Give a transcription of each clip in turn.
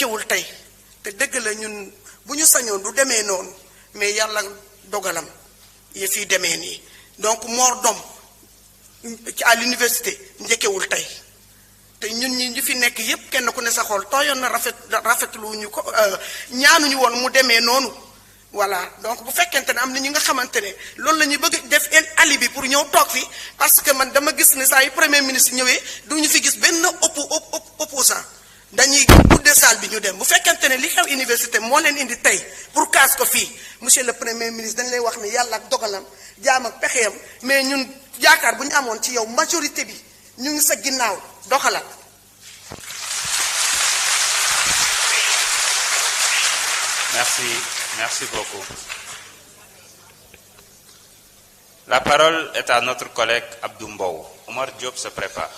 njëkkewul tey te dëgg la ñun bu ñu sañoon du demee noonu mais yàlla dogalam yi fi demee nii donc Mor Dom ci à l'université njëkkewul tey te ñun ñi ñu fi nekk yépp kenn ku ne sa xol tooyoon na rafetlu ñu ko ñaanuñu woon mu demee noonu voilà donc bu fekkente ne am na ñi nga xamante ne loolu la ñuy bëgg def alibi pour ñëw toog fi parce que man dama gis ne saa yu premier ministre ñëwee du ñu fi gis benn opposant dañuy budde salle bi ñu dem bu fekkente ne li xew université moo leen indi tey pour kaas ko fii monsieur le premier ministre dañ lay wax ne yàlla ak dogalam jaam ak pexeem mais ñun yaakaar bu ñu amoon ci yow majorité bi ñu ngi sa ginnaaw doxalal. Merci beaucoup. La parole est à notre collègue Abdou Mbow. Omar Diop se prépare.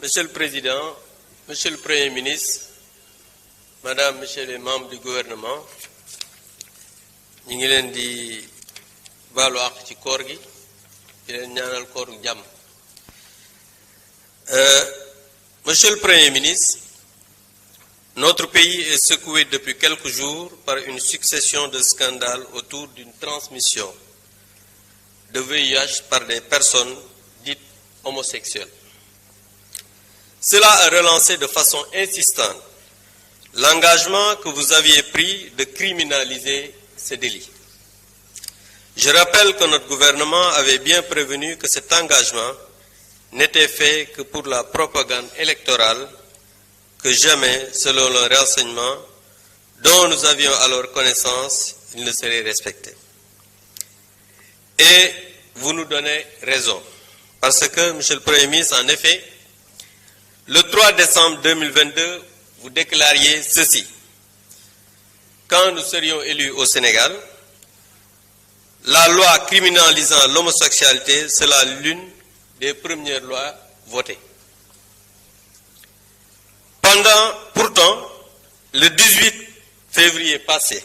Monsieur le Président, Monsieur le Premier ministre, Madame, Messieurs les membres du gouvernement, ñu ngi leen di baalu àq ci koor gi di leen ñaanal kooru jàmm. Monsieur le Premier ministre, notre pays est secoué depuis quelques jours par une succession de scandales autour d'une transmission de VIH par des personnes dites homosexuelles. Cela a relancé de façon insistante l'engagement que vous aviez pris de criminaliser ce délit. Je rappelle que notre gouvernement avait bien prévenu que cet engagement n'était fait que pour la propagande électorale, que jamais, selon le renseignement dont nous avions alors connaissance, il ne serait respecté. Et vous nous donnez raison, parce que, Monsieur le Premier ministre, en effet, le 3 décembre 2022, vous déclariez ceci. Quand nous serions élus au Sénégal, la loi criminalisant l'homosexualité sera l'une des premières lois votées. Pourtant, le 18 février passé,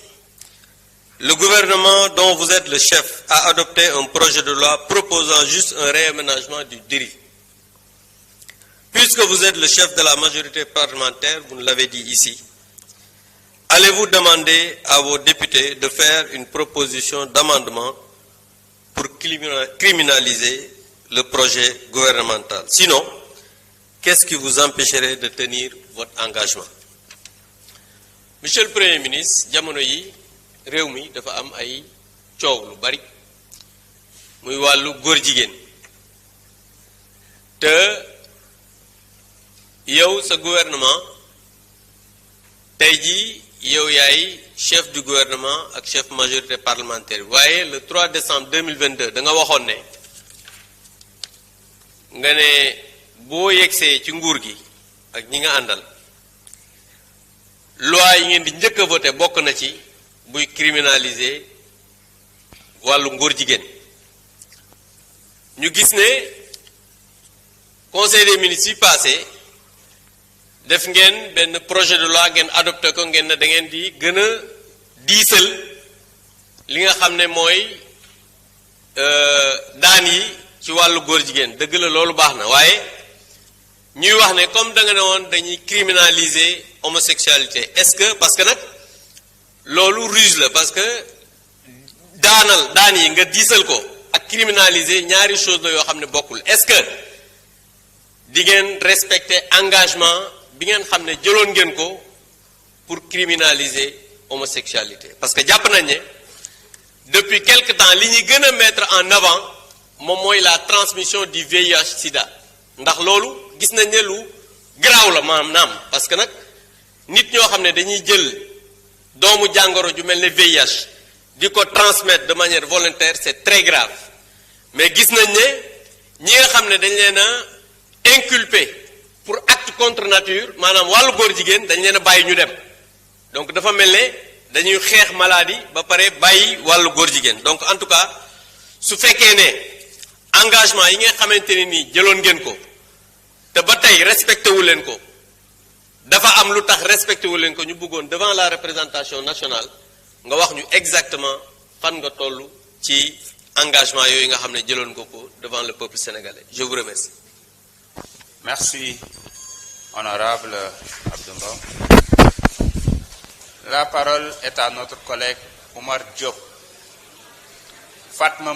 le gouvernement dont vous êtes le chef a adopté un projet de loi proposant juste un réaménagement du délit. Puisque vous êtes le chef de la majorité parlementaire, vous nous l'avez dit ici, allez-vous demander à vos députés de faire une proposition d'amendement pour criminaliser le projet gouvernemental? Sinon, qu'est-ce qui vous empêcherait de tenir votre engagement? Monsieur le Premier ministre, jamono yi réew mi dafa am ay coow lu bari muy wàllu góor jigéen te yow sa gouvernement tey jii yow yaay chef du gouvernement ak chef majorité parlementaire waaye le 3 décembre 2022 da nga waxoon ne nga ne boo yegsee ci nguur gi ak ñi nga àndal loi yi ngeen di njëkk a voté bokk na ci buy criminaliser wàllu ngóor jigéen ñu gis ne conseil des ministres yi passé def ngeen benn projet de loi ngeen adopté ko ngeen ne da ngeen di gën a diisal li nga xam ne mooy daan yi ci wàllu góor jigéen dëgg la loolu baax na waaye ñuy wax ne comme da nga ne woon dañuy criminaliser homosexualité est-ce que parce que nag loolu ruse la parce que daan yi nga diisal ko ak criminaliser ñaari chose la yoo xam ne bokkul est-ce que di ngeen respecter engagement bi ngeen xam ne jëloon ngeen ko pour criminaliser homosexualité parce que jàpp nañ ne depuis quelque temps li ñuy gën a mettre en avant moom mooy la transmission du VIH sida ndax loolu gis nañ ne lu garaaw la maanaam parce que nag nit ñoo xam ne dañuy jël doomu jàngoro ju mel ne VIH di ko transmettre de manière volontaire c'est très grave mais gis nañ ne ñi nga xam ne dañ leen a inculpé pour acte contre nature maanaam wàllu góor jigéen dañ leen a bàyyi ñu dem donc dafa mel ne dañuy xeex maladie ba pare bàyyi wàllu góor jigéen donc en tout cas su fekkee ne engagement yi nga xamante ne nii jëloon ngeen ko te ba tey respecté wu leen ko dafa am lu tax respecté wu leen ko ñu bëggoon devant la représentation nationale nga wax ñu exactement fan nga toll ci engagement yooyu nga xam ne jëloon nga ko devant le peuple sénégalais. Je vous remercie. Merci, honorable Abdou Mbow. La parole est à notre collègue Oumar Diop. Fatma